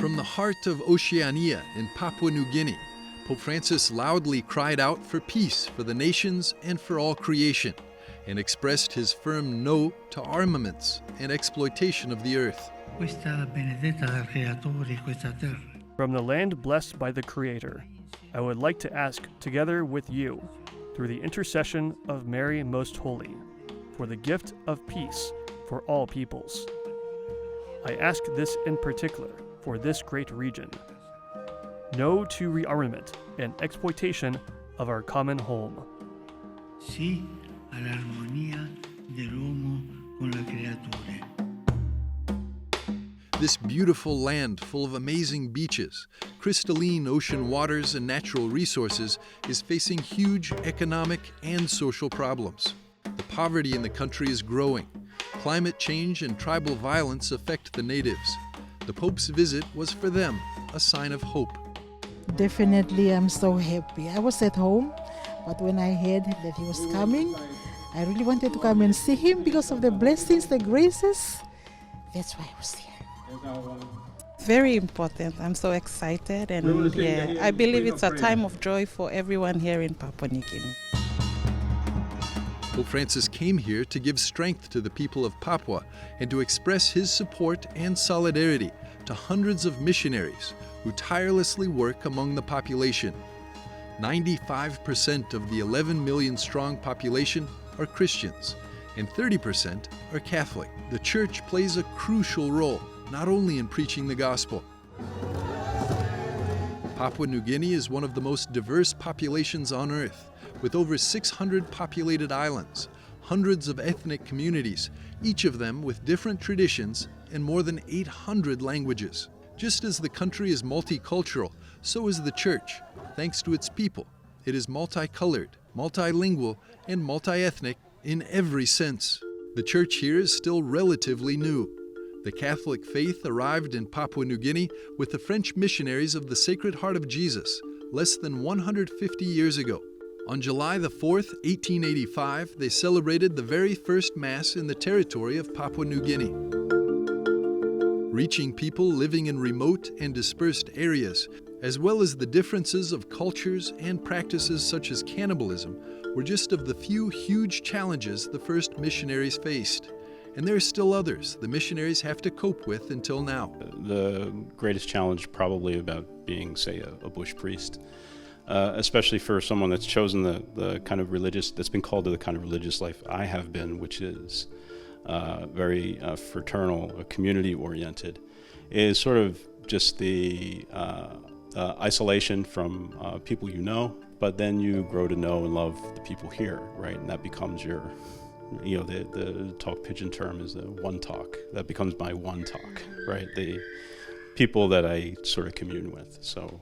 From the heart of Oceania in Papua New Guinea, Pope Francis loudly cried out for peace for the nations and for all creation, and expressed his firm no to armaments and exploitation of the earth. From the land blessed by the Creator, I would like to ask, together with you, through the intercession of Mary Most Holy, for the gift of peace for all peoples. I ask this in particular for this great region. No to rearmament and exploitation of our common home. Sí a la armonía del homo con la creatura. This beautiful land full of amazing beaches, crystalline ocean waters, and natural resources is facing huge economic and social problems. The poverty in the country is growing. Climate change and tribal violence affect the natives. The Pope's visit was for them a sign of hope. Definitely, I'm so happy. I was at home, but when I heard that he was coming, I really wanted to come and see him because of the blessings, the graces. That's why I was here. Very important. I'm so excited, and I believe it's a time of joy for everyone here in Papua New Guinea. Pope Francis came here to give strength to the people of Papua and to express his support and solidarity to hundreds of missionaries who tirelessly work among the population. 95% of the 11 million strong population are Christians, and 30% are Catholic. The Church plays a crucial role, not only in preaching the gospel. Papua New Guinea is one of the most diverse populations on Earth, with over 600 populated islands, hundreds of ethnic communities, each of them with different traditions and more than 800 languages. Just as the country is multicultural, so is the Church. Thanks to its people, it is multicolored, multilingual, and multi-ethnic in every sense. The Church here is still relatively new. The Catholic faith arrived in Papua New Guinea with the French missionaries of the Sacred Heart of Jesus less than 150 years ago. On July the 4th, 1885, they celebrated the very first Mass in the territory of Papua New Guinea. Reaching people living in remote and dispersed areas, as well as the differences of cultures and practices such as cannibalism, were just of the few huge challenges the first missionaries faced. And there are still others the missionaries have to cope with until now. The greatest challenge probably about being, say, a bush priest, especially for someone that's chosen the kind of religious, that's been called to the kind of religious life I have been, which is very fraternal, community-oriented, is sort of just the isolation from people you know, but then you grow to know and love the people here, right? And that becomes your, the talk pigeon term is the one talk. That becomes my one talk, right? The people that I sort of commune with, so.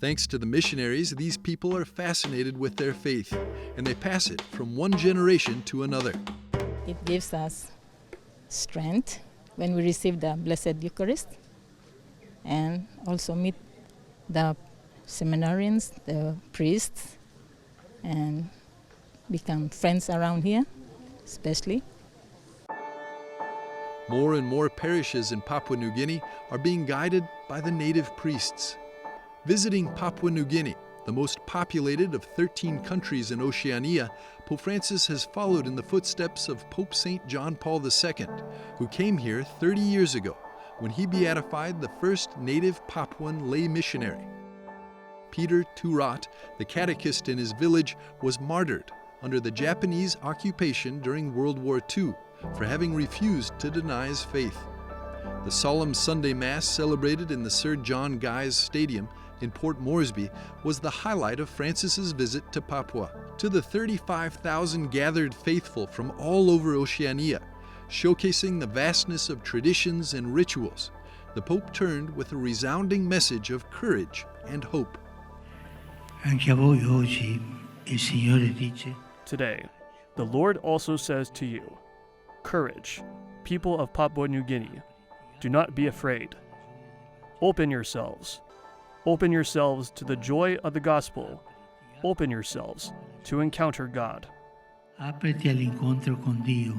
Thanks to the missionaries, these people are fascinated with their faith, and they pass it from one generation to another. It gives us strength when we receive the Blessed Eucharist, and also meet the seminarians, the priests, and become friends around here, especially. More and more parishes in Papua New Guinea are being guided by the native priests. Visiting Papua New Guinea, the most populated of 13 countries in Oceania, Pope Francis has followed in the footsteps of Pope St. John Paul II, who came here 30 years ago when he beatified the first native Papuan lay missionary. Peter Turat, the catechist in his village, was martyred under the Japanese occupation during World War II for having refused to deny his faith. The solemn Sunday Mass celebrated in the Sir John Guy's Stadium in Port Moresby was the highlight of Francis's visit to Papua. To the 35,000 gathered faithful from all over Oceania, showcasing the vastness of traditions and rituals, the Pope turned with a resounding message of courage and hope. Today, the Lord also says to you, courage, people of Papua New Guinea, do not be afraid. Open yourselves. Open yourselves to the joy of the gospel. Open yourselves to encounter God. Áprete al encuentro con Dios.